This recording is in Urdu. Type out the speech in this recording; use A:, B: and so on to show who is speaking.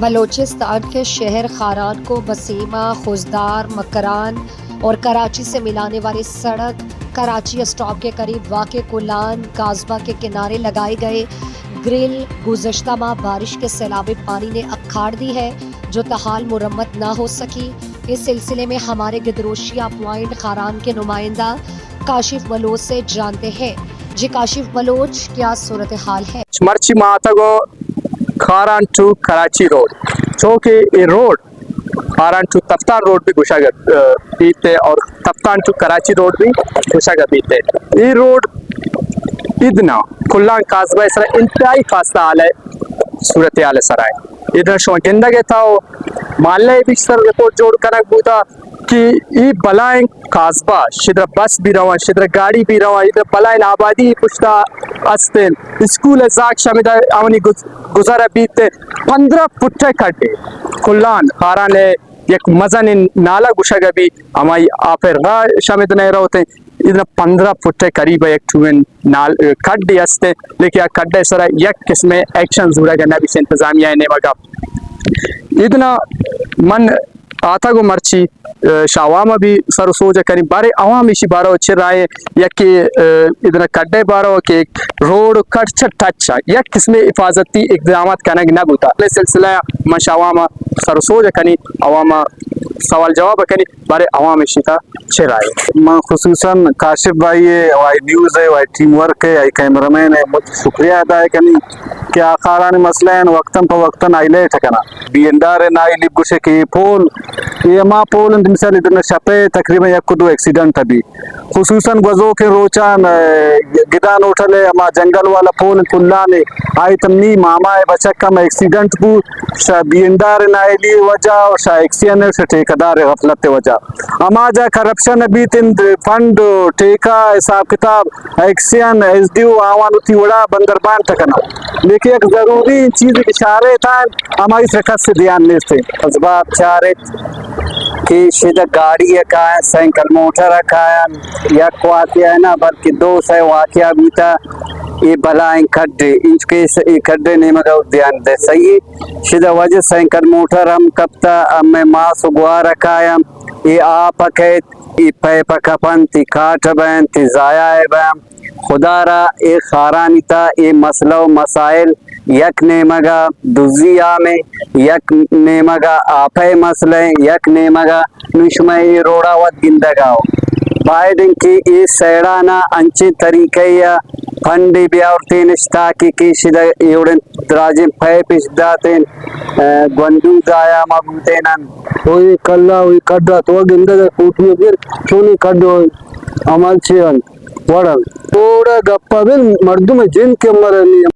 A: بلوچستان کے شہر خاران کو بسیمہ، خوزدار، مکران اور کراچی سے ملانے والی سڑک کراچی اسٹاپ کے قریب واقع کولان قصبہ کے کنارے لگائے گئے گرل گزشتہ ماہ بارش کے سیلابی پانی نے اکھاڑ دی ہے، جو تاحال مرمت نہ ہو سکی۔ اس سلسلے میں ہمارے گدروشیہ پوائنٹ خاران کے نمائندہ کاشف بلوچ سے جانتے ہیں۔ جی کاشف بلوچ، کیا صورتحال ہے؟
B: مرچی ماتا کو خاران ٹو کراچی روڈ، چونکہ یہ road Kharan to Taftan road بھی گشا پیتے اور تفتان ٹو کراچی روڈ بھی گشا پیتے۔ یہ روڈ ادنا کلان قصبہ سر انتہائی خاصہ حال ہے، صورتحال سرائے ادھر شو گندگے تھا محلے بھی سر رپورٹ جوڑ کرنا بوتا کہ یہ بلائیں قصبہ شدر بس بھی رہا شدر گاڑی بھی رہا ادھر بلائیں آبادی پشتا استن اسکول زاک شامل آونی گزارا بیتے 15 فٹے کھڈے کلان خاران ہے یک مزن نالا گشا بھی ہمائی آپر غا شامل نہیں رہتے ادھر 15 فٹے قریب ایک ٹوین نال کھڈے ہستے، لیکن کھڈے سر یک قسم ایکشن ضرور کرنا بھی سے انتظامیہ نے مگا ادنا من آتا گو مرچی شاواما بھی سر سوچا کریں بارے عوام اسی بارو اچھے رائے یک ادنا کڈے بارو کہ روڈ کٹ چھٹ ٹچا یک قسم حفاظتی اقدامات کرنا نہ بوتا اس سلسلہ من شاواما سر سوچا کریں عواما سوال جواب کریں بارے عوام اسی کا اچھے رائے
C: میں خصوصاً کاشف بھائی ہے وائی نیوز ہے وائی ٹیم ورک ہے وائی کیمرمین ہے مجھ شکریہ ادا ہے کنی کیا خاران مسئلہ ہیں وقتاً پا وقتاً آئلے ٹھکنا بیندار نائی لب گوشے کی پول یہ ما پول انت مثال ادھر شپے تقریبا یک کو دو ایکسیڈنٹ تھا بھی خصوصاً گوزو کے روچان گدان اٹھلے اما جنگل والا پول کلانے آئی تمنی ماما ہے بچک کم ایکسیڈنٹ بو شا بیندار نائی لی وجہ اور شا ایکسیڈنٹ سے ٹھیکدار غفلت وجہ اما جا کرپشن بھی تن فنڈ ٹھیکا حساب کتاب ایکسین ایس ڈیو آوان اتی وڑا بندربان تکنا لیکن ایک ضروری چیز اشارے تھا ہماری سرکت سے دھیان نہیں تھے اسباب چارے کہ شدہ گاڑی کائیں سینکل موٹر کائیں یک واقعہ ہے نا بلکہ دو سے واقعہ بھی تھا یہ بلائیں کھڈے انچ کے یہ کھڈے نہیں مگا دھیان دے صحیح شدہ وجہ سینکل موٹر ہم کبتا ہمیں ماس گوارا کائیں یہ آپ اکیت یہ پیپا کپن تی کاٹ بین تی ضائع بین خدا را اے خارانی تا اے مسئلہ و مسائل یک نیمگا دوزی آمیں یک نیمگا آپے مسئلہ یک نیمگا نشمعی روڑا ود گندگاو بائیڈن کی اس سیڑانا انچے طریقے یا پھنڈی بیاورتین اشتاکی کی شدہ ایوڑن دراجیں پیپش داتین گوندو دایا مبوتینن ہوئی کلا ہوئی کڈا تو گندگا کوٹیو گر چونی کڈو عمل چیئن وڑن توڑا گپا بل مردم جن کے مرنی